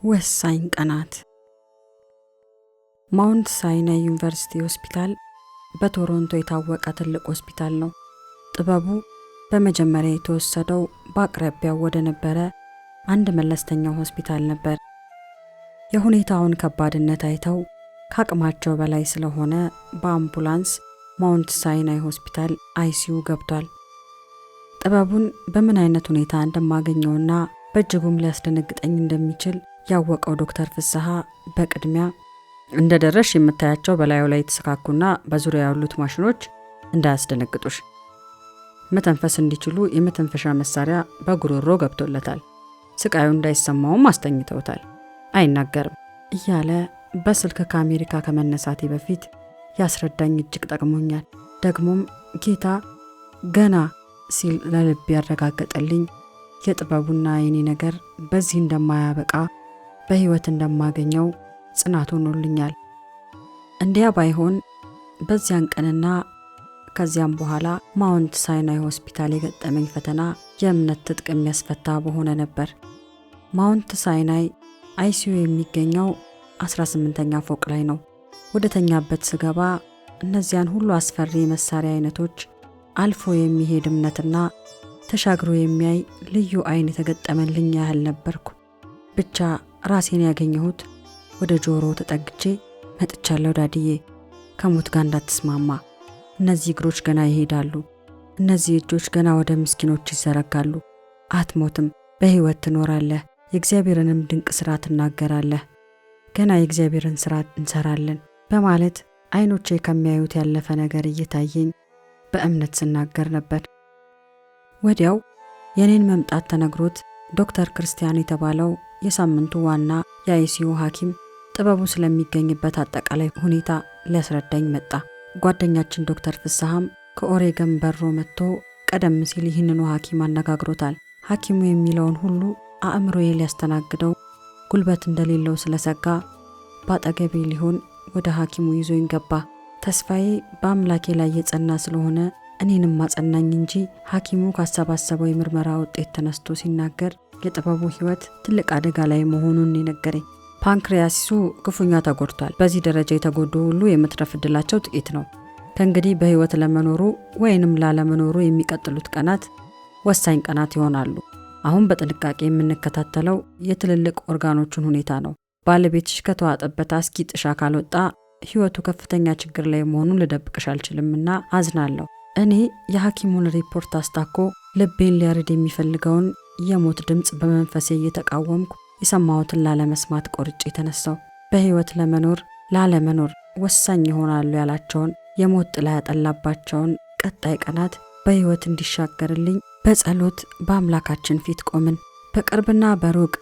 ወሳኝ ቀናት። ማውንት ሳይናይ ዩኒቨርሲቲ ሆስፒታል በቶሮንቶ የታወቀ ትልቅ ሆስፒታል ነው። ጥበቡ በመጀመሪያ የተወሰደው በአቅራቢያው ወደ ነበረ አንድ መለስተኛ ሆስፒታል ነበር። የሁኔታውን ከባድነት አይተው ከአቅማቸው በላይ ስለሆነ በአምቡላንስ ማውንት ሳይናይ ሆስፒታል አይሲዩ ገብቷል። ጥበቡን በምን አይነት ሁኔታ እንደማገኘውና በእጅጉም ሊያስደነግጠኝ እንደሚችል ያወቀው ዶክተር ፍስሐ በቅድሚያ እንደደረሽ የምታያቸው በላዩ ላይ የተሰካኩና በዙሪያ ያሉት ማሽኖች እንዳያስደነግጡሽ፣ መተንፈስ እንዲችሉ የመተንፈሻ መሳሪያ በጉሮሮ ገብቶለታል፣ ስቃዩ እንዳይሰማውም አስተኝተውታል፣ አይናገርም እያለ በስልክ ከአሜሪካ ከመነሳቴ በፊት ያስረዳኝ እጅግ ጠቅሞኛል። ደግሞም ጌታ ገና ሲል ለልብ ያረጋገጠልኝ የጥበቡና የኔ ነገር በዚህ እንደማያበቃ በህይወት እንደማገኘው ጽናት ሆኖልኛል። እንዲያ ባይሆን በዚያን ቀንና ከዚያም በኋላ ማውንት ሳይናይ ሆስፒታል የገጠመኝ ፈተና የእምነት ትጥቅ የሚያስፈታ በሆነ ነበር። ማውንት ሳይናይ አይሲዩ የሚገኘው 18ኛ ፎቅ ላይ ነው። ወደ ተኛበት ስገባ እነዚያን ሁሉ አስፈሪ መሳሪያ አይነቶች አልፎ የሚሄድ እምነትና ተሻግሮ የሚያይ ልዩ አይን የተገጠመልኝ ያህል ነበርኩ። ብቻ ራሴን ያገኘሁት ወደ ጆሮ ተጠግቼ መጥቻለሁ ዳድዬ፣ ከሞት ጋር እንዳትስማማ፣ እነዚህ እግሮች ገና ይሄዳሉ፣ እነዚህ እጆች ገና ወደ ምስኪኖች ይዘረጋሉ፣ አትሞትም፣ በህይወት ትኖራለህ፣ የእግዚአብሔርንም ድንቅ ስራ ትናገራለህ፣ ገና የእግዚአብሔርን ስራ እንሰራለን በማለት አይኖቼ ከሚያዩት ያለፈ ነገር እየታየኝ በእምነት ስናገር ነበር። ወዲያው የኔን መምጣት ተነግሮት ዶክተር ክርስቲያን የተባለው የሳምንቱ ዋና የአይሲዩ ሐኪም ጥበቡ ስለሚገኝበት አጠቃላይ ሁኔታ ሊያስረዳኝ መጣ። ጓደኛችን ዶክተር ፍስሐም ከኦሬገን በሮ መጥቶ ቀደም ሲል ይህንኑ ሐኪም አነጋግሮታል። ሐኪሙ የሚለውን ሁሉ አእምሮዬ ሊያስተናግደው ጉልበት እንደሌለው ስለሰጋ ባጠገቤ ሊሆን ወደ ሐኪሙ ይዞኝ ገባ። ተስፋዬ በአምላኬ ላይ የጸና ስለሆነ እኔንም ማጸናኝ እንጂ ሐኪሙ ካሰባሰበው የምርመራ ውጤት ተነስቶ ሲናገር የጥበቡ ህይወት ትልቅ አደጋ ላይ መሆኑን የነገረኝ። ፓንክሪያሲሱ ክፉኛ ተጎድቷል። በዚህ ደረጃ የተጎዱ ሁሉ የመትረፍ ዕድላቸው ጥቂት ነው። ከእንግዲህ በህይወት ለመኖሩ ወይንም ላለመኖሩ የሚቀጥሉት ቀናት ወሳኝ ቀናት ይሆናሉ። አሁን በጥንቃቄ የምንከታተለው የትልልቅ ኦርጋኖቹን ሁኔታ ነው። ባለቤትሽ ከተዋጠበት አስጊ ጥሻ ካልወጣ ህይወቱ ከፍተኛ ችግር ላይ መሆኑን ልደብቅሽ አልችልምና አዝናለሁ። እኔ የሐኪሙን ሪፖርት አስታኮ ልቤን ሊያርድ የሚፈልገውን የሞት ድምጽ በመንፈሴ እየተቃወምኩ የሰማሁትን ላለመስማት ቆርጬ ተነሳው። በህይወት ለመኖር ላለመኖር ወሳኝ ይሆናሉ ያላቸውን የሞት ጥላ ያጠላባቸውን ቀጣይ ቀናት በህይወት እንዲሻገርልኝ በጸሎት በአምላካችን ፊት ቆምን። በቅርብና በሩቅ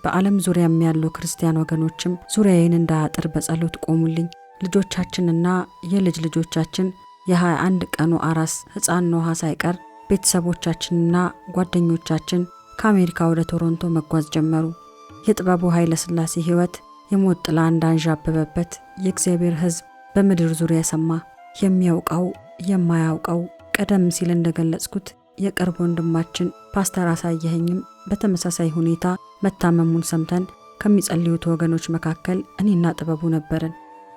በዓለም ዙሪያም ያሉ ክርስቲያን ወገኖችም ዙሪያዬን እንዳያጥር በጸሎት ቆሙልኝ። ልጆቻችንና የልጅ ልጆቻችን የ21 ቀኑ አራስ ሕፃን ኖሃ ሳይቀር ቤተሰቦቻችንና ጓደኞቻችን ከአሜሪካ ወደ ቶሮንቶ መጓዝ ጀመሩ። የጥበቡ ኃይለ ሥላሴ ህይወት የሞት ጥላ እንዳንዣበበበት የእግዚአብሔር ሕዝብ በምድር ዙሪያ ሰማ። የሚያውቀው የማያውቀው ቀደም ሲል እንደገለጽኩት የቅርብ ወንድማችን ፓስተር አሳየኸኝም በተመሳሳይ ሁኔታ መታመሙን ሰምተን ከሚጸልዩት ወገኖች መካከል እኔና ጥበቡ ነበርን።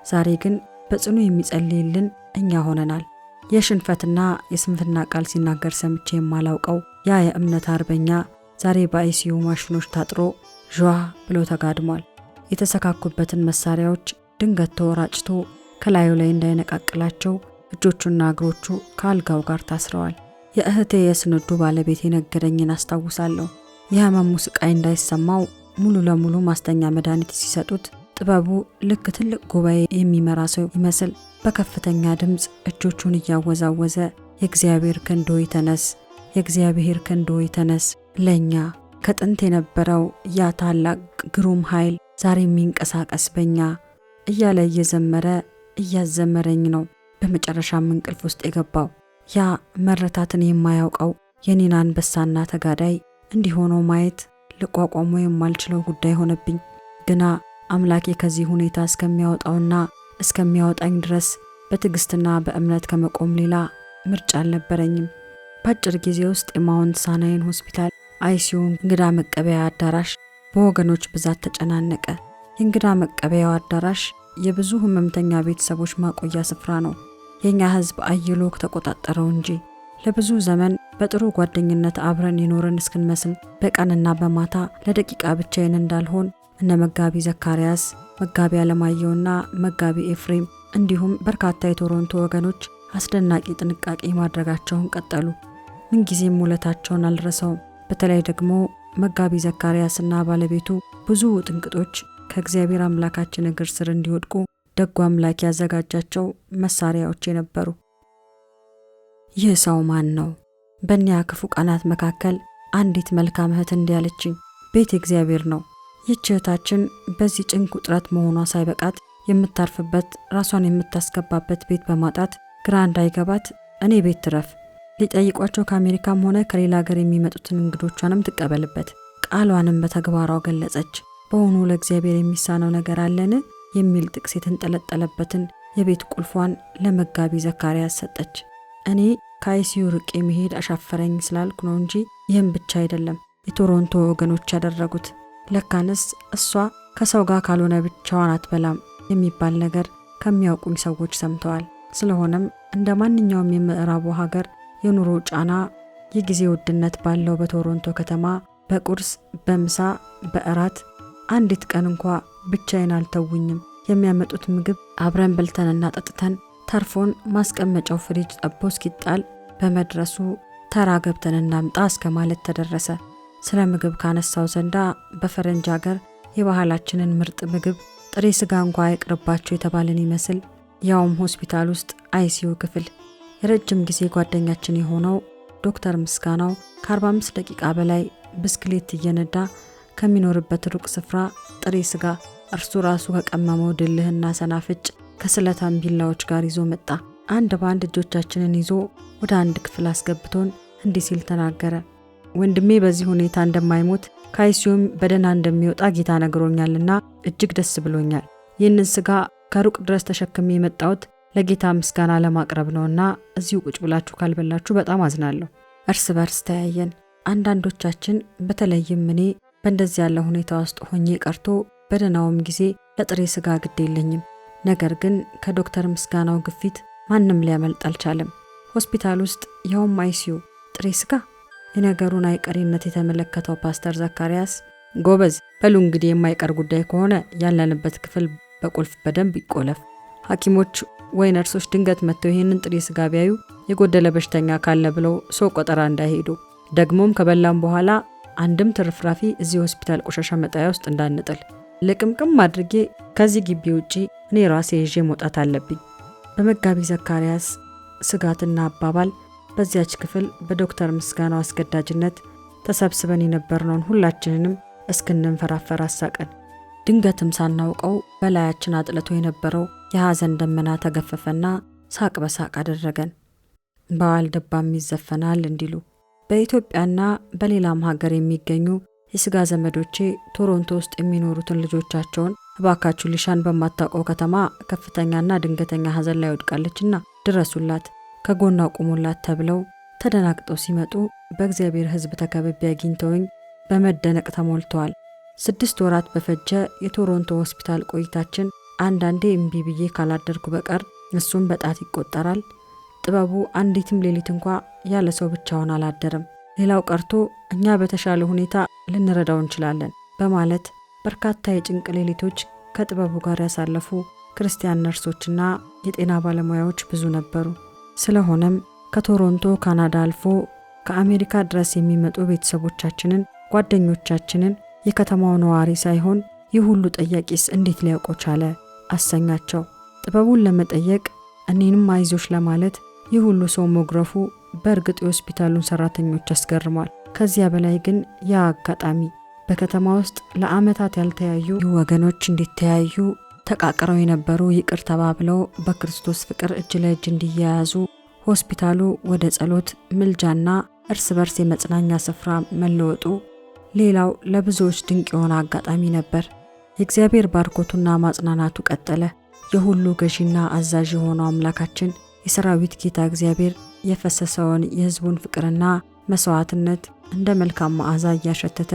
ዛሬ ግን በጽኑ የሚጸልይልን እኛ ሆነናል። የሽንፈትና የስንፍና ቃል ሲናገር ሰምቼ የማላውቀው ያ የእምነት አርበኛ ዛሬ በአይሲዩ ማሽኖች ታጥሮ ዥዋ ብሎ ተጋድሟል። የተሰካኩበትን መሳሪያዎች ድንገት ተወራጭቶ ከላዩ ላይ እንዳይነቃቅላቸው እጆቹና እግሮቹ ከአልጋው ጋር ታስረዋል። የእህቴ የስንዱ ባለቤት የነገረኝን አስታውሳለሁ። የህመሙ ስቃይ እንዳይሰማው ሙሉ ለሙሉ ማስተኛ መድኃኒት ሲሰጡት ጥበቡ ልክ ትልቅ ጉባኤ የሚመራ ሰው ይመስል በከፍተኛ ድምፅ እጆቹን እያወዛወዘ የእግዚአብሔር ክንድ ሆይ ተነስ፣ የእግዚአብሔር ክንድ ሆይ ተነስ፣ ለኛ ከጥንት የነበረው ያ ታላቅ ግሩም ኃይል ዛሬ የሚንቀሳቀስ በኛ እያለ እየዘመረ እያዘመረኝ ነው። በመጨረሻም እንቅልፍ ውስጥ የገባው ያ መረታትን የማያውቀው የኔን አንበሳና ተጋዳይ እንዲሆነው ማየት ልቋቋሞ የማልችለው ጉዳይ ሆነብኝ። ግና አምላኬ ከዚህ ሁኔታ እስከሚያወጣውና እስከሚያወጣኝ ድረስ በትዕግስትና በእምነት ከመቆም ሌላ ምርጫ አልነበረኝም። በአጭር ጊዜ ውስጥ የማውንት ሳይናይ ሆስፒታል አይሲዩ እንግዳ መቀበያ አዳራሽ በወገኖች ብዛት ተጨናነቀ። የእንግዳ መቀበያው አዳራሽ የብዙ ህመምተኛ ቤተሰቦች ማቆያ ስፍራ ነው። የኛ ህዝብ አይሎ ተቆጣጠረው እንጂ ለብዙ ዘመን በጥሩ ጓደኝነት አብረን ይኖርን እስክንመስል በቀንና በማታ ለደቂቃ ብቻዬን እንዳልሆን እነ መጋቢ ዘካርያስ፣ መጋቢ አለማየሁና መጋቢ ኤፍሬም እንዲሁም በርካታ የቶሮንቶ ወገኖች አስደናቂ ጥንቃቄ ማድረጋቸውን ቀጠሉ። ምንጊዜም ውለታቸውን አልረሳውም። በተለይ ደግሞ መጋቢ ዘካርያስና ባለቤቱ ብዙ ጥንቅጦች ከእግዚአብሔር አምላካችን እግር ስር እንዲወድቁ ደጉ አምላክ ያዘጋጃቸው መሳሪያዎች የነበሩ። ይህ ሰው ማን ነው? በእኒያ ክፉ ቀናት መካከል አንዲት መልካም እህት እንዲያለችኝ፣ ቤት እግዚአብሔር ነው። ይህች እህታችን በዚህ ጭንቅ ውጥረት መሆኗ ሳይበቃት የምታርፍበት ራሷን የምታስገባበት ቤት በማጣት ግራ እንዳይገባት እኔ ቤት ትረፍ፣ ሊጠይቋቸው ከአሜሪካም ሆነ ከሌላ ሀገር የሚመጡትን እንግዶቿንም ትቀበልበት፣ ቃሏንም በተግባሯ ገለጸች። በሆኑ ለእግዚአብሔር የሚሳነው ነገር አለን የሚል ጥቅስ የተንጠለጠለበትን የቤት ቁልፏን ለመጋቢ ዘካርያስ ሰጠች። እኔ ከአይሲዩ ርቄ መሄድ አሻፈረኝ ስላልኩ ነው እንጂ ይህም ብቻ አይደለም የቶሮንቶ ወገኖች ያደረጉት። ለካንስ እሷ ከሰው ጋር ካልሆነ ብቻዋን አትበላም የሚባል ነገር ከሚያውቁኝ ሰዎች ሰምተዋል። ስለሆነም እንደ ማንኛውም የምዕራቡ ሀገር የኑሮ ጫና፣ የጊዜ ውድነት ባለው በቶሮንቶ ከተማ በቁርስ፣ በምሳ፣ በእራት አንዲት ቀን እንኳ ብቻዬን አልተውኝም። የሚያመጡት ምግብ አብረን በልተንና ጠጥተን ተርፎን ማስቀመጫው ፍሪጅ ጠቦ እስኪጣል በመድረሱ ተራ ገብተን እናምጣ እስከ ማለት ተደረሰ። ስለ ምግብ ካነሳው ዘንዳ በፈረንጅ ሀገር የባህላችንን ምርጥ ምግብ ጥሬ ስጋ እንኳ አይቅርባቸው የተባለን ይመስል ያውም ሆስፒታል ውስጥ አይሲዩ ክፍል የረጅም ጊዜ ጓደኛችን የሆነው ዶክተር ምስጋናው ከ45 ደቂቃ በላይ ብስክሌት እየነዳ ከሚኖርበት ሩቅ ስፍራ ጥሬ ስጋ እርሱ ራሱ ከቀመመው ድልህና ሰናፍጭ ከስለታም ቢላዎች ጋር ይዞ መጣ። አንድ በአንድ እጆቻችንን ይዞ ወደ አንድ ክፍል አስገብቶን እንዲህ ሲል ተናገረ። ወንድሜ በዚህ ሁኔታ እንደማይሞት ከአይሲዩም በደህና እንደሚወጣ ጌታ ነግሮኛልና እጅግ ደስ ብሎኛል። ይህንን ስጋ ከሩቅ ድረስ ተሸክሜ የመጣሁት ለጌታ ምስጋና ለማቅረብ ነውና እዚሁ ቁጭ ብላችሁ ካልበላችሁ በጣም አዝናለሁ። እርስ በርስ ተያየን። አንዳንዶቻችን በተለይም እኔ በእንደዚህ ያለ ሁኔታ ውስጥ ሆኜ ቀርቶ በደህናውም ጊዜ ለጥሬ ስጋ ግድ የለኝም። ነገር ግን ከዶክተር ምስጋናው ግፊት ማንም ሊያመልጥ አልቻለም። ሆስፒታል ውስጥ ያውም አይሲዩ ጥሬ ስጋ። የነገሩን አይቀሬነት የተመለከተው ፓስተር ዘካርያስ ጎበዝ በሉ እንግዲህ የማይቀር ጉዳይ ከሆነ ያለንበት ክፍል በቁልፍ በደንብ ይቆለፍ። ሐኪሞች ወይ ነርሶች ድንገት መጥተው ይህንን ጥሬ ስጋ ቢያዩ የጎደለ በሽተኛ ካለ ብለው ሰው ቆጠራ እንዳይሄዱ፣ ደግሞም ከበላም በኋላ አንድም ትርፍራፊ እዚህ ሆስፒታል ቆሻሻ መጣያ ውስጥ እንዳንጥል ለቅምቅም አድርጌ ከዚህ ግቢ ውጪ እኔ ራሴ ይዤ መውጣት አለብኝ። በመጋቢ ዘካርያስ ስጋትና አባባል በዚያች ክፍል በዶክተር ምስጋናው አስገዳጅነት ተሰብስበን የነበርነውን ሁላችንንም እስክንንፈራፈር አሳቀን። ድንገትም ሳናውቀው በላያችን አጥልቶ የነበረው የሐዘን ደመና ተገፈፈና ሳቅ በሳቅ አደረገን። በዋልድባም ይዘፈናል እንዲሉ በኢትዮጵያና በሌላም ሀገር የሚገኙ የስጋ ዘመዶቼ ቶሮንቶ ውስጥ የሚኖሩትን ልጆቻቸውን እባካችሁ ሊሻን በማታውቀው ከተማ ከፍተኛና ድንገተኛ ሐዘን ላይ ወድቃለችና ድረሱላት፣ ከጎኗ ቁሙላት ተብለው ተደናግጠው ሲመጡ በእግዚአብሔር ሕዝብ ተከብቤ አግኝተውኝ በመደነቅ ተሞልተዋል። 6 ወራት በፈጀ የቶሮንቶ ሆስፒታል ቆይታችን አንዳንዴ እምቢ ብዬ ካላደርኩ በቀር እሱም በጣት ይቆጠራል። ጥበቡ አንዲትም ሌሊት እንኳ ያለ ሰው ብቻውን አላደረም። ሌላው ቀርቶ እኛ በተሻለ ሁኔታ ልንረዳው እንችላለን በማለት በርካታ የጭንቅ ሌሊቶች ከጥበቡ ጋር ያሳለፉ ክርስቲያን ነርሶችና የጤና ባለሙያዎች ብዙ ነበሩ። ስለሆነም ከቶሮንቶ ካናዳ አልፎ ከአሜሪካ ድረስ የሚመጡ ቤተሰቦቻችንን፣ ጓደኞቻችንን የከተማው ነዋሪ ሳይሆን ይህ ሁሉ ጠያቂስ እንዴት ሊያውቀው ቻለ አሰኛቸው። ጥበቡን ለመጠየቅ እኔንም አይዞሽ ለማለት ይህ ሁሉ ሰው መግረፉ በእርግጥ የሆስፒታሉን ሰራተኞች አስገርሟል። ከዚያ በላይ ግን ያ አጋጣሚ በከተማ ውስጥ ለዓመታት ያልተያዩ ወገኖች እንዲተያዩ ተቃቅረው የነበሩ ይቅር ተባብለው በክርስቶስ ፍቅር እጅ ለእጅ እንዲያያዙ ሆስፒታሉ ወደ ጸሎት፣ ምልጃና እርስ በርስ የመጽናኛ ስፍራ መለወጡ ሌላው ለብዙዎች ድንቅ የሆነ አጋጣሚ ነበር። የእግዚአብሔር ባርኮቱና ማጽናናቱ ቀጠለ። የሁሉ ገዢና አዛዥ የሆነው አምላካችን የሰራዊት ጌታ እግዚአብሔር የፈሰሰውን የሕዝቡን ፍቅርና መስዋዕትነት እንደ መልካም መዓዛ እያሸተተ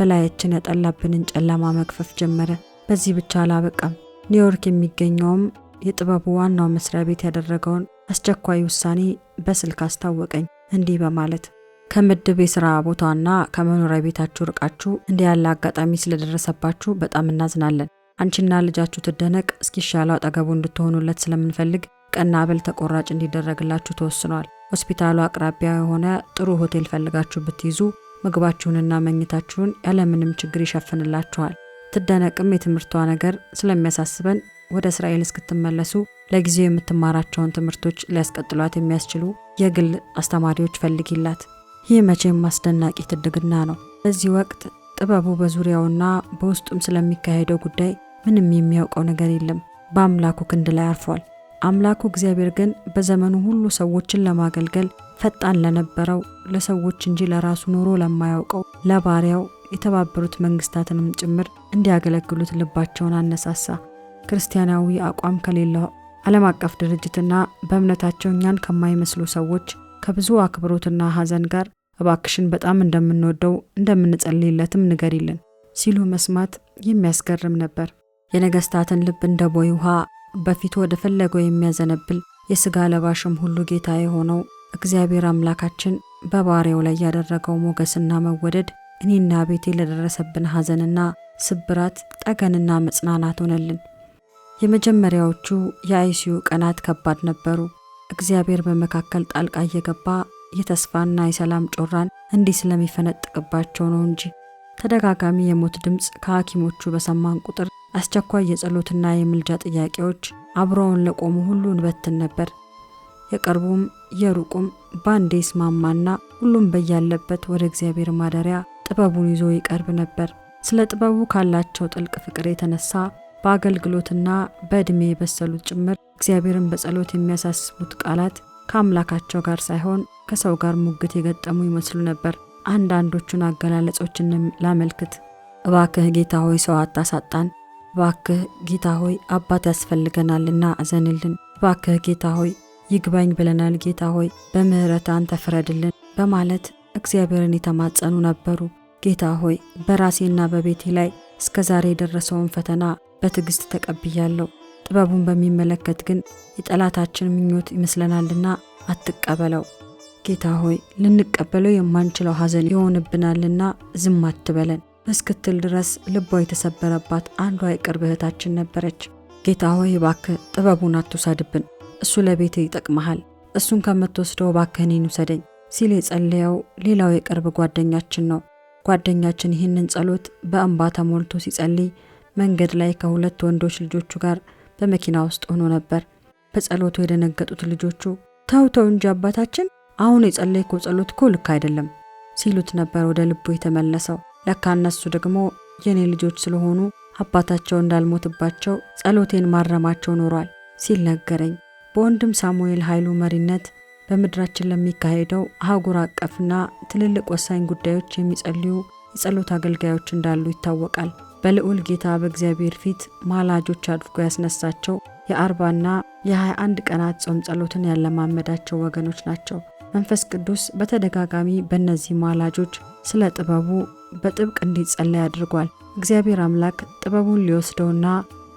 በላያችን ያጠላብንን ጨለማ መግፈፍ ጀመረ። በዚህ ብቻ አላበቃም። ኒውዮርክ የሚገኘውም የጥበቡ ዋናው መስሪያ ቤት ያደረገውን አስቸኳይ ውሳኔ በስልክ አስታወቀኝ እንዲህ በማለት ከምድብ የሥራ ቦታና ከመኖሪያ ቤታችሁ ርቃችሁ እንዲህ ያለ አጋጣሚ ስለደረሰባችሁ በጣም እናዝናለን። አንቺና ልጃችሁ ትደነቅ እስኪሻለው አጠገቡ እንድትሆኑለት ስለምንፈልግ ቀና በል ተቆራጭ እንዲደረግላችሁ ተወስኗል። ሆስፒታሉ አቅራቢያ የሆነ ጥሩ ሆቴል ፈልጋችሁ ብትይዙ ምግባችሁንና መኝታችሁን ያለምንም ችግር ይሸፍንላችኋል። ትደነቅም የትምህርቷ ነገር ስለሚያሳስበን ወደ እስራኤል እስክትመለሱ ለጊዜው የምትማራቸውን ትምህርቶች ሊያስቀጥሏት የሚያስችሉ የግል አስተማሪዎች ፈልጊላት። ይህ መቼም አስደናቂ ትድግና ነው። በዚህ ወቅት ጥበቡ በዙሪያውና በውስጡም ስለሚካሄደው ጉዳይ ምንም የሚያውቀው ነገር የለም። በአምላኩ ክንድ ላይ አርፏል። አምላኩ እግዚአብሔር ግን በዘመኑ ሁሉ ሰዎችን ለማገልገል ፈጣን ለነበረው ለሰዎች እንጂ ለራሱ ኑሮ ለማያውቀው ለባሪያው የተባበሩት መንግስታትንም ጭምር እንዲያገለግሉት ልባቸውን አነሳሳ። ክርስቲያናዊ አቋም ከሌለው ዓለም አቀፍ ድርጅትና በእምነታቸው እኛን ከማይመስሉ ሰዎች ከብዙ አክብሮትና ሐዘን ጋር እባክሽን በጣም እንደምንወደው እንደምንጸልይለትም ንገሪልን ሲሉ መስማት የሚያስገርም ነበር። የነገስታትን ልብ እንደ ቦይ ውሃ በፊቱ ወደ ፈለገው የሚያዘነብል የሥጋ ለባሽም ሁሉ ጌታ የሆነው እግዚአብሔር አምላካችን በባሪያው ላይ ያደረገው ሞገስና መወደድ እኔና ቤቴ ለደረሰብን ሐዘንና ስብራት ጠገንና መጽናናት ሆነልን። የመጀመሪያዎቹ የአይሲዩ ቀናት ከባድ ነበሩ። እግዚአብሔር በመካከል ጣልቃ እየገባ የተስፋና የሰላም ጮራን እንዲህ ስለሚፈነጥቅባቸው ነው እንጂ ተደጋጋሚ የሞት ድምፅ ከሐኪሞቹ በሰማን ቁጥር አስቸኳይ የጸሎትና የምልጃ ጥያቄዎች አብረውን ለቆሙ ሁሉ እንበትን ነበር። የቅርቡም የሩቁም ባንዴ ይስማማና ሁሉም በያለበት ወደ እግዚአብሔር ማደሪያ ጥበቡን ይዞ ይቀርብ ነበር። ስለ ጥበቡ ካላቸው ጥልቅ ፍቅር የተነሳ በአገልግሎትና በዕድሜ የበሰሉት ጭምር እግዚአብሔርን በጸሎት የሚያሳስቡት ቃላት ከአምላካቸው ጋር ሳይሆን ከሰው ጋር ሙግት የገጠሙ ይመስሉ ነበር። አንዳንዶቹን አገላለጾችንም ላመልክት። እባክህ ጌታ ሆይ ሰው አታሳጣን። እባክህ ጌታ ሆይ አባት ያስፈልገናልና አዘንልን። እባክህ ጌታ ሆይ ይግባኝ ብለናል። ጌታ ሆይ በምህረት አንተ ፍረድልን በማለት እግዚአብሔርን የተማጸኑ ነበሩ። ጌታ ሆይ በራሴና በቤቴ ላይ እስከ ዛሬ የደረሰውን ፈተና በትዕግስት ተቀብያለሁ። ጥበቡን በሚመለከት ግን የጠላታችን ምኞት ይመስለናልና አትቀበለው። ጌታ ሆይ ልንቀበለው የማንችለው ሐዘን ይሆንብናልና ዝም አትበለን እስክትል ድረስ ልቧ የተሰበረባት አንዷ የቅርብ እህታችን ነበረች። ጌታ ሆይ እባክህ ጥበቡን አትውሰድብን፣ እሱ ለቤቴ ይጠቅመሃል፣ እሱን ከምትወስደው እባክህ እኔን ውሰደኝ ሲል የጸለየው ሌላው የቅርብ ጓደኛችን ነው። ጓደኛችን ይህንን ጸሎት በእንባ ተሞልቶ ሲጸልይ መንገድ ላይ ከሁለት ወንዶች ልጆቹ ጋር በመኪና ውስጥ ሆኖ ነበር። በጸሎቱ የደነገጡት ልጆቹ ተው እንጂ አባታችን፣ አሁን የጸለይከው ጸሎት እኮ ልክ አይደለም ሲሉት ነበር ወደ ልቡ የተመለሰው። ለካ እነሱ ደግሞ የኔ ልጆች ስለሆኑ አባታቸው እንዳልሞትባቸው ጸሎቴን ማረማቸው ኖሯል ሲል ነገረኝ። በወንድም ሳሙኤል ኃይሉ መሪነት በምድራችን ለሚካሄደው አህጉር አቀፍና ትልልቅ ወሳኝ ጉዳዮች የሚጸልዩ የጸሎት አገልጋዮች እንዳሉ ይታወቃል። በልዑል ጌታ በእግዚአብሔር ፊት ማላጆች አድርጎ ያስነሳቸው የ40ና የ21 ቀናት ጾም ጸሎትን ያለማመዳቸው ወገኖች ናቸው። መንፈስ ቅዱስ በተደጋጋሚ በእነዚህ ማላጆች ስለ ጥበቡ በጥብቅ እንዲጸለይ አድርጓል። እግዚአብሔር አምላክ ጥበቡን ሊወስደውና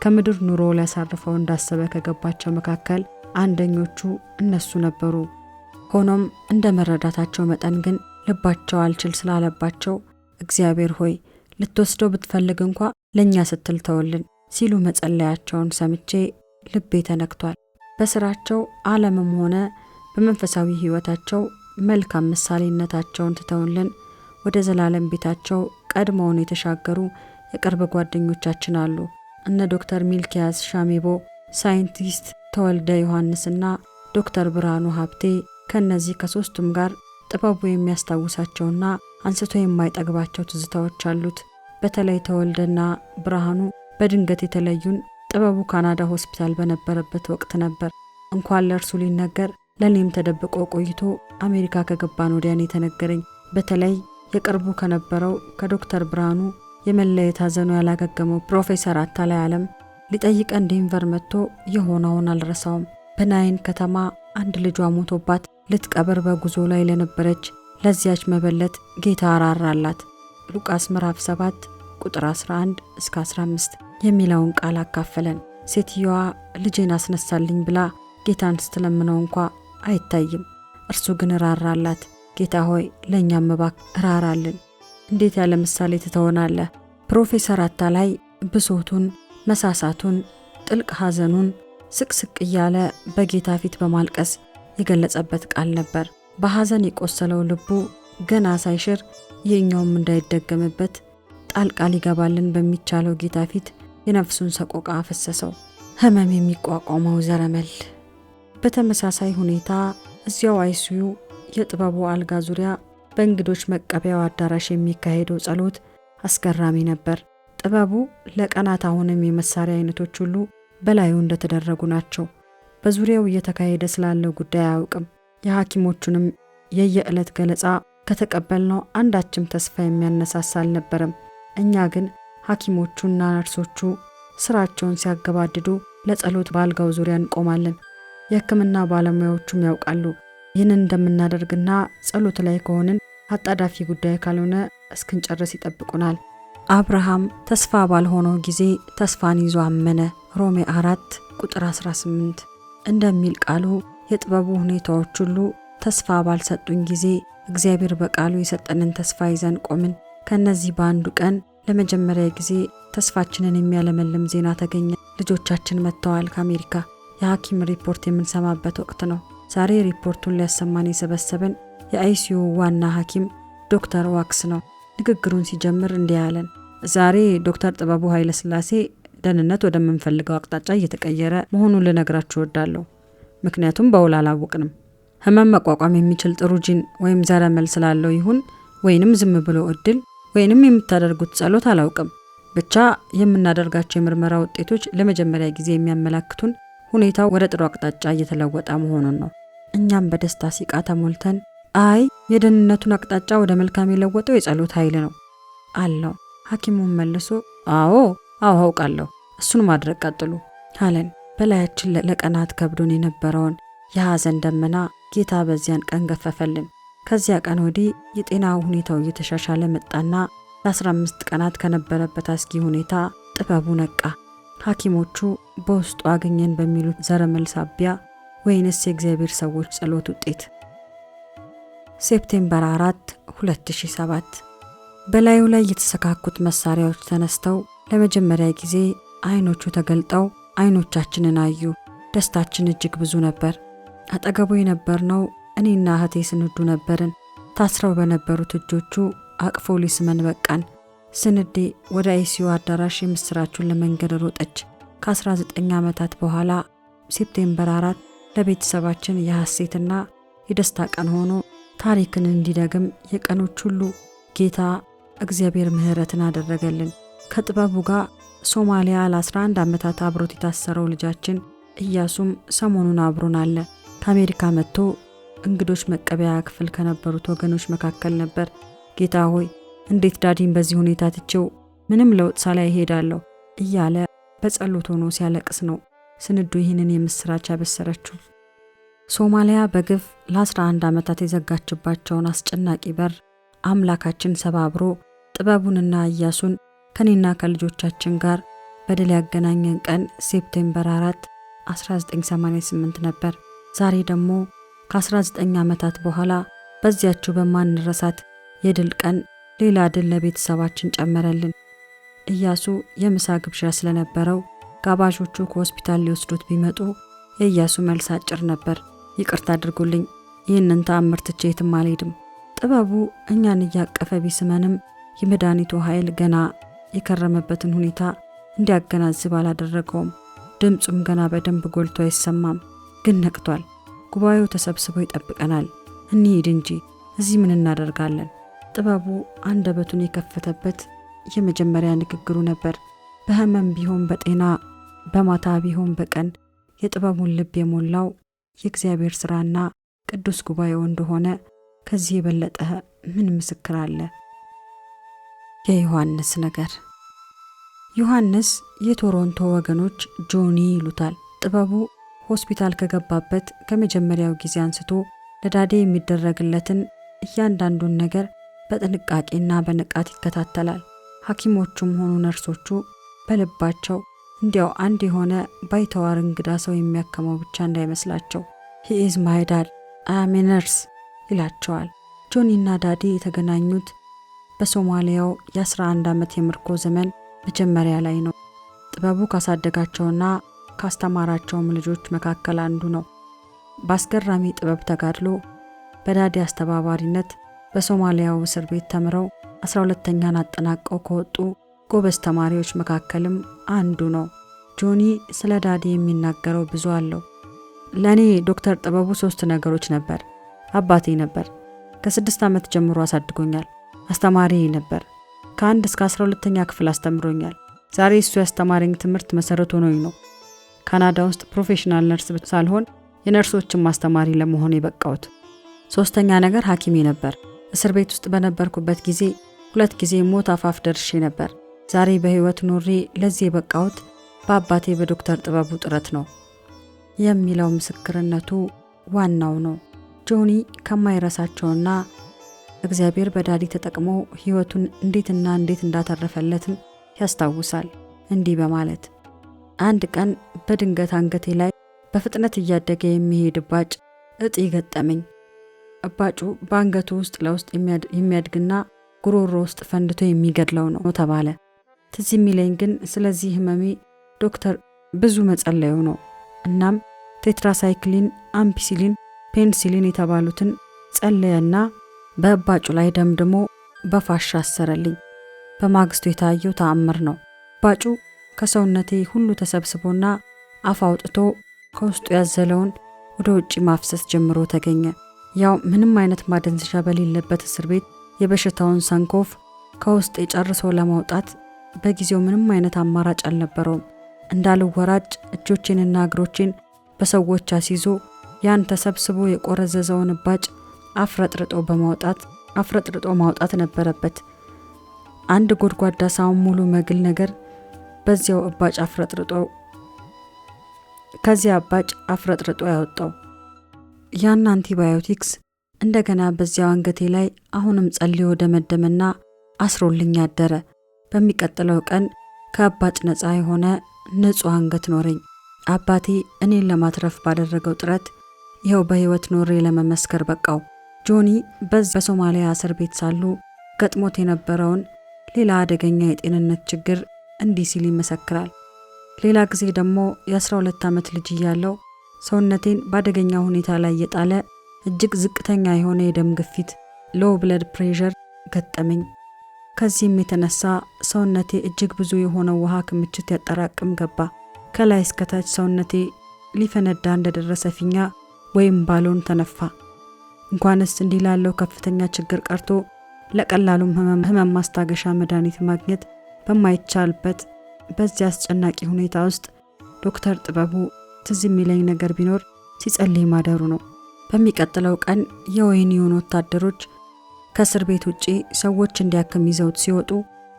ከምድር ኑሮ ሊያሳርፈው እንዳሰበ ከገባቸው መካከል አንደኞቹ እነሱ ነበሩ። ሆኖም እንደ መረዳታቸው መጠን ግን ልባቸው አልችል ስላለባቸው እግዚአብሔር ሆይ ልትወስደው ብትፈልግ እንኳ ለኛ ስትል ተውልን ሲሉ መጸለያቸውን ሰምቼ ልቤ ተነክቷል። በስራቸው ዓለምም ሆነ በመንፈሳዊ ሕይወታቸው መልካም ምሳሌነታቸውን ትተውልን ወደ ዘላለም ቤታቸው ቀድሞውን የተሻገሩ የቅርብ ጓደኞቻችን አሉ። እነ ዶክተር ሚልኪያስ ሻሜቦ፣ ሳይንቲስት ተወልደ ዮሐንስና ዶክተር ብርሃኑ ሀብቴ ከነዚህ ከሶስቱም ጋር ጥበቡ የሚያስታውሳቸውና አንስቶ የማይጠግባቸው ትዝታዎች አሉት። በተለይ ተወልደና ብርሃኑ በድንገት የተለዩን ጥበቡ ካናዳ ሆስፒታል በነበረበት ወቅት ነበር። እንኳን ለእርሱ ሊነገር ለኔም ተደብቆ ቆይቶ አሜሪካ ከገባን ወዲያን የተነገረኝ። በተለይ የቅርቡ ከነበረው ከዶክተር ብርሃኑ የመለየት ሐዘኑ ያላገገመው ፕሮፌሰር አታላይ ዓለም ሊጠይቀን ዴንቨር መጥቶ የሆነውን አልረሳውም። በናይን ከተማ አንድ ልጇ ሞቶባት ልትቀብር በጉዞ ላይ ለነበረች ለዚያች መበለት ጌታ አራራላት። ሉቃስ ምዕራፍ 7 ቁጥር 11 እስከ 15 የሚለውን ቃል አካፈለን። ሴትየዋ ልጄን አስነሳልኝ ብላ ጌታን ስትለምነው እንኳ አይታይም። እርሱ ግን ራራላት። ጌታ ሆይ ለእኛም እባክህ ራራልን። እንዴት ያለ ምሳሌ ትተወናለህ! ፕሮፌሰር አታላይ ብሶቱን፣ መሳሳቱን፣ ጥልቅ ሐዘኑን ስቅስቅ እያለ በጌታ ፊት በማልቀስ የገለጸበት ቃል ነበር። በሐዘን የቆሰለው ልቡ ገና ሳይሽር የኛውም እንዳይደገምበት ጣልቃ ሊገባልን በሚቻለው ጌታ ፊት የነፍሱን ሰቆቃ አፈሰሰው። ህመም የሚቋቋመው ዘረመል። በተመሳሳይ ሁኔታ እዚያው አይሲዩ የጥበቡ አልጋ ዙሪያ በእንግዶች መቀበያው አዳራሽ የሚካሄደው ጸሎት አስገራሚ ነበር። ጥበቡ ለቀናት አሁንም የመሳሪያ አይነቶች ሁሉ በላዩ እንደተደረጉ ናቸው። በዙሪያው እየተካሄደ ስላለው ጉዳይ አያውቅም። የሐኪሞቹንም የየዕለት ገለጻ ከተቀበልነው አንዳችም ተስፋ የሚያነሳሳ አልነበረም። እኛ ግን ሐኪሞቹና ነርሶቹ ስራቸውን ሲያገባድዱ ለጸሎት በአልጋው ዙሪያ እንቆማለን። የሕክምና ባለሙያዎቹም ያውቃሉ ይህንን እንደምናደርግና ጸሎት ላይ ከሆንን አጣዳፊ ጉዳይ ካልሆነ እስክንጨርስ ይጠብቁናል። አብርሃም ተስፋ ባልሆነው ጊዜ ተስፋን ይዞ አመነ። ሮሜ 4 ቁጥር 18 እንደሚል ቃሉ የጥበቡ ሁኔታዎች ሁሉ ተስፋ ባልሰጡን ጊዜ እግዚአብሔር በቃሉ የሰጠንን ተስፋ ይዘን ቆምን። ከነዚህ በአንዱ ቀን ለመጀመሪያ ጊዜ ተስፋችንን የሚያለመልም ዜና ተገኘ። ልጆቻችን መጥተዋል ከአሜሪካ። የሐኪም ሪፖርት የምንሰማበት ወቅት ነው። ዛሬ ሪፖርቱን ሊያሰማን የሰበሰበን የአይሲዩ ዋና ሐኪም ዶክተር ዋክስ ነው። ንግግሩን ሲጀምር እንዲህ ያለን፣ ዛሬ ዶክተር ጥበቡ ኃይለሥላሴ ደህንነት ወደምንፈልገው አቅጣጫ እየተቀየረ መሆኑን ልነግራችሁ እወዳለሁ። ምክንያቱም በውል አላወቅንም። ህመም መቋቋም የሚችል ጥሩ ጂን ወይም ዘረመል ስላለው ይሁን ወይንም ዝም ብሎ እድል ወይንም የምታደርጉት ጸሎት አላውቅም። ብቻ የምናደርጋቸው የምርመራ ውጤቶች ለመጀመሪያ ጊዜ የሚያመላክቱን ሁኔታው ወደ ጥሩ አቅጣጫ እየተለወጠ መሆኑን ነው። እኛም በደስታ ሲቃ ተሞልተን አይ የደህንነቱን አቅጣጫ ወደ መልካም የለወጠው የጸሎት ኃይል ነው አለው። ሐኪሙን መልሶ አዎ አውቃለሁ፣ እሱን ማድረግ ቀጥሉ አለን። በላያችን ለቀናት ከብዶን የነበረውን የሐዘን ደመና ጌታ በዚያን ቀን ገፈፈልን። ከዚያ ቀን ወዲህ የጤና ሁኔታው እየተሻሻለ መጣና ለ15 ቀናት ከነበረበት አስጊ ሁኔታ ጥበቡ ነቃ። ሐኪሞቹ በውስጡ አገኘን በሚሉት ዘረመል ሳቢያ ወይንስ የእግዚአብሔር ሰዎች ጸሎት ውጤት? ሴፕቴምበር 4 2007 በላዩ ላይ የተሰካኩት መሳሪያዎች ተነስተው ለመጀመሪያ ጊዜ አይኖቹ ተገልጠው አይኖቻችንን አዩ። ደስታችን እጅግ ብዙ ነበር። አጠገቡ የነበርነው እኔና እህቴ ስንዱ ነበርን። ታስረው በነበሩት እጆቹ አቅፎ ሊስመን በቃን። ስንዴ ወደ አይሲዩ አዳራሽ የምስራቹን ለመንገድ ሮጠች። ከ19 ዓመታት በኋላ ሴፕቴምበር 4 ለቤተሰባችን የሐሴትና የደስታ ቀን ሆኖ ታሪክን እንዲደግም የቀኖች ሁሉ ጌታ እግዚአብሔር ምህረትን አደረገልን። ከጥበቡ ጋር ሶማሊያ ለ11 ዓመታት አብሮት የታሰረው ልጃችን ኢያሱም ሰሞኑን አብሮን አለ። ከአሜሪካ መጥቶ እንግዶች መቀበያ ክፍል ከነበሩት ወገኖች መካከል ነበር። ጌታ ሆይ እንዴት ዳዲን በዚህ ሁኔታ ትቼው ምንም ለውጥ ሳላይ ሄዳለሁ እያለ በጸሎት ሆኖ ሲያለቅስ ነው ስንዱ ይህንን የምስራች ያበሰረችው። ሶማሊያ በግፍ ለ11 ዓመታት የዘጋችባቸውን አስጨናቂ በር አምላካችን ሰባብሮ ጥበቡንና ኢያሱን ከኔና ከልጆቻችን ጋር በድል ያገናኘን ቀን ሴፕቴምበር 4 1988 ነበር። ዛሬ ደግሞ ከ19 ዓመታት በኋላ በዚያችው በማንረሳት የድል ቀን ሌላ ድል ለቤተሰባችን ጨመረልን። ኢያሱ የምሳ ግብዣ ስለነበረው ጋባዦቹ ከሆስፒታል ሊወስዱት ቢመጡ የኢያሱ መልስ አጭር ነበር። ይቅርታ አድርጉልኝ፣ ይህንን ተአምር ትቼ የትም አልሄድም። ጥበቡ እኛን እያቀፈ ቢስመንም የመድኃኒቱ ኃይል ገና የከረመበትን ሁኔታ እንዲያገናዝብ አላደረገውም። ድምፁም ገና በደንብ ጎልቶ አይሰማም፣ ግን ነቅቷል። ጉባኤው ተሰብስቦ ይጠብቀናል። እንሂድ እንጂ እዚህ ምን እናደርጋለን? ጥበቡ አንደበቱን የከፈተበት የመጀመሪያ ንግግሩ ነበር። በህመም ቢሆን በጤና በማታ ቢሆን በቀን የጥበቡን ልብ የሞላው የእግዚአብሔር ሥራና ቅዱስ ጉባኤው እንደሆነ ከዚህ የበለጠ ምን ምስክር አለ? የዮሐንስ ነገር። ዮሐንስ የቶሮንቶ ወገኖች ጆኒ ይሉታል። ጥበቡ ሆስፒታል ከገባበት ከመጀመሪያው ጊዜ አንስቶ ለዳዴ የሚደረግለትን እያንዳንዱን ነገር በጥንቃቄና በንቃት ይከታተላል። ሐኪሞቹም ሆኑ ነርሶቹ በልባቸው እንዲያው አንድ የሆነ ባይተዋር እንግዳ ሰው የሚያከመው ብቻ እንዳይመስላቸው he is my dad I am a nurse ይላቸዋል። ጆኒና ዳዲ የተገናኙት በሶማሊያው የ11 ዓመት የምርኮ ዘመን መጀመሪያ ላይ ነው። ጥበቡ ካሳደጋቸውና ካስተማራቸውም ልጆች መካከል አንዱ ነው። በአስገራሚ ጥበብ ተጋድሎ በዳዲ አስተባባሪነት በሶማሊያው እስር ቤት ተምረው 12ኛን አጠናቀው ከወጡ ጎበዝ ተማሪዎች መካከልም አንዱ ነው። ጆኒ ስለ ዳዲ የሚናገረው ብዙ አለው። ለኔ ዶክተር ጥበቡ 3 ነገሮች ነበር። አባቴ ነበር። ከ6 ዓመት ጀምሮ አሳድጎኛል። አስተማሪ ነበር። ከ1 እስከ 12ኛ ክፍል አስተምሮኛል። ዛሬ እሱ ያስተማረኝ ትምህርት መሰረት ሆኖኝ ነው ካናዳ ውስጥ ፕሮፌሽናል ነርስ ሳልሆን የነርሶችን ማስተማሪ ለመሆን የበቃሁት። 3ኛ ነገር ሐኪሜ ነበር። እስር ቤት ውስጥ በነበርኩበት ጊዜ 2 ጊዜ ሞት አፋፍ ደርሼ ነበር። ዛሬ በህይወት ኖሬ ለዚህ የበቃሁት በአባቴ በዶክተር ጥበቡ ጥረት ነው የሚለው ምስክርነቱ ዋናው ነው። ጆኒ ከማይረሳቸውና እግዚአብሔር በዳዲ ተጠቅሞ ህይወቱን እንዴት እንዳተረፈለትም ያስታውሳል እንዲህ በማለት አንድ ቀን በድንገት አንገቴ ላይ በፍጥነት እያደገ የሚሄድ እባጭ እጢ ገጠመኝ። እባጩ በአንገቱ ውስጥ ለውስጥ የሚያድግና ጉሮሮ ውስጥ ፈንድቶ የሚገድለው ነው ተባለ። ትዝ የሚለኝ ግን ስለዚህ ህመሜ ዶክተር ብዙ መጸለዩ ነው። እናም ቴትራሳይክሊን፣ አምፒሲሊን፣ ፔንሲሊን የተባሉትን ጸለየና በእባጩ ላይ ደምድሞ በፋሻ አሰረልኝ። በማግስቱ የታየው ተአምር ነው። እባጩ ከሰውነቴ ሁሉ ተሰብስቦና አፍ አውጥቶ ከውስጡ ያዘለውን ወደ ውጪ ማፍሰስ ጀምሮ ተገኘ። ያው ምንም አይነት ማደንዘዣ በሌለበት እስር ቤት የበሽታውን ሰንኮፍ ከውስጥ የጨርሶ ለማውጣት በጊዜው ምንም አይነት አማራጭ አልነበረውም። እንዳልወራጭ እጆቼንና እግሮቼን በሰዎች አስይዞ ያን ተሰብስቦ የቆረዘዘውን እባጭ አፍረጥርጦ ማውጣት ነበረበት። አንድ ጎድጓዳ ሳውን ሙሉ መግል ነገር በዚያው እባጭ አፍረጥርጦ ያወጣው። ያን አንቲባዮቲክስ እንደገና በዚያው አንገቴ ላይ አሁንም ጸልዮ ደመደመና አስሮልኝ አደረ። በሚቀጥለው ቀን ከእባጭ ነፃ የሆነ ንጹህ አንገት ኖረኝ። አባቴ እኔን ለማትረፍ ባደረገው ጥረት ይኸው በህይወት ኖሬ ለመመስከር በቃው። ጆኒ በሶማሊያ እስር ቤት ሳሉ ገጥሞት የነበረውን ሌላ አደገኛ የጤንነት ችግር እንዲህ ሲል ይመሰክራል። ሌላ ጊዜ ደግሞ የ12 ዓመት ልጅ እያለው ሰውነቴን በአደገኛ ሁኔታ ላይ የጣለ እጅግ ዝቅተኛ የሆነ የደም ግፊት ሎው ብለድ ፕሬሸር ገጠመኝ። ከዚህም የተነሳ ሰውነቴ እጅግ ብዙ የሆነ ውሃ ክምችት ያጠራቅም ገባ። ከላይ እስከታች ሰውነቴ ሊፈነዳ እንደደረሰ ፊኛ ወይም ባሎን ተነፋ። እንኳንስ እንዲህ ላለው ከፍተኛ ችግር ቀርቶ ለቀላሉም ህመም ማስታገሻ መድኃኒት ማግኘት በማይቻልበት በዚያ አስጨናቂ ሁኔታ ውስጥ ዶክተር ጥበቡ ትዝ የሚለኝ ነገር ቢኖር ሲጸልይ ማደሩ ነው። በሚቀጥለው ቀን የወህኒውን ወታደሮች ከእስር ቤት ውጪ ሰዎች እንዲያክም ይዘውት ሲወጡ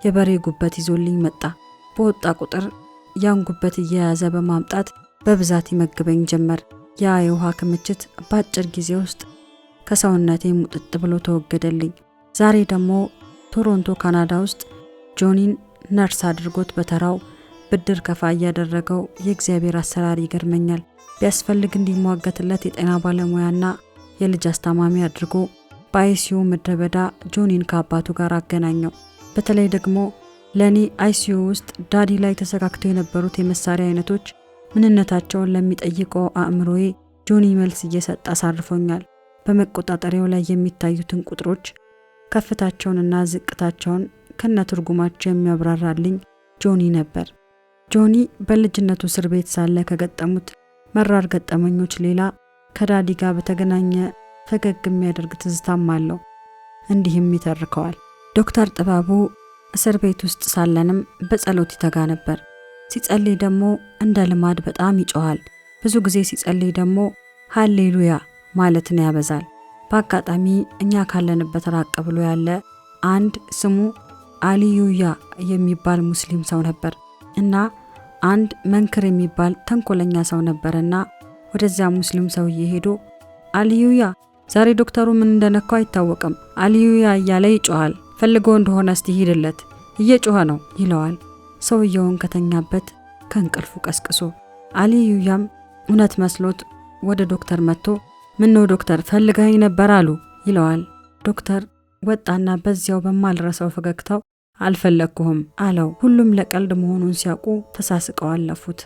የበሬ ጉበት ይዞልኝ መጣ። በወጣ ቁጥር ያን ጉበት እየያዘ በማምጣት በብዛት ይመግበኝ ጀመር። ያ የውሃ ክምችት በአጭር ጊዜ ውስጥ ከሰውነቴ ሙጥጥ ብሎ ተወገደልኝ። ዛሬ ደግሞ ቶሮንቶ ካናዳ ውስጥ ጆኒን ነርስ አድርጎት በተራው ብድር ከፋ ያደረገው የእግዚአብሔር አሰራር ይገርመኛል። ቢያስፈልግ እንዲሟገትለት የጤና ባለሙያና የልጅ አስታማሚ አድርጎ በአይሲዩ ምድረበዳ ጆኒን ከአባቱ ጋር አገናኘው። በተለይ ደግሞ ለኔ አይሲዩ ውስጥ ዳዲ ላይ ተሰካክተው የነበሩት የመሳሪያ አይነቶች ምንነታቸውን ለሚጠይቀው አእምሮዬ ጆኒ መልስ እየሰጠ አሳርፎኛል። በመቆጣጠሪያው ላይ የሚታዩትን ቁጥሮች ከፍታቸውንና ዝቅታቸውን ከነትርጉማቸው የሚያብራራልኝ ጆኒ ነበር። ጆኒ በልጅነቱ እስር ቤት ሳለ ከገጠሙት መራር ገጠመኞች ሌላ ከዳዲ ጋር በተገናኘ ፈገግ የሚያደርግ ትዝታም አለው። እንዲህም ይተርከዋል። ዶክተር ጥበቡ እስር ቤት ውስጥ ሳለንም በጸሎት ይተጋ ነበር። ሲጸልይ ደግሞ እንደ ልማድ በጣም ይጮሃል። ብዙ ጊዜ ሲጸልይ ደግሞ ሃሌሉያ ማለትን ያበዛል። በአጋጣሚ እኛ ካለንበት ራቅ ብሎ ያለ አንድ ስሙ አሊዩያ የሚባል ሙስሊም ሰው ነበር እና አንድ መንክር የሚባል ተንኮለኛ ሰው ነበርና ወደዚያ ሙስሊም ሰውዬ ሄዶ አሊዩያ ዛሬ ዶክተሩ ምን እንደነካው አይታወቅም። አሊዩያ እያለ ይጮሃል። ፈልጎ እንደሆነ እስቲ ሂድለት፣ እየጮኸ ነው ይለዋል። ሰውየውን ከተኛበት ከእንቅልፉ ቀስቅሶ አሊዩያም እውነት መስሎት ወደ ዶክተር መጥቶ ምን ነው ዶክተር ፈልገኸኝ ነበር አሉ ይለዋል። ዶክተር ወጣና በዚያው በማልረሳው ፈገግታው አልፈለግኩህም አለው። ሁሉም ለቀልድ መሆኑን ሲያውቁ ተሳስቀው አለፉት።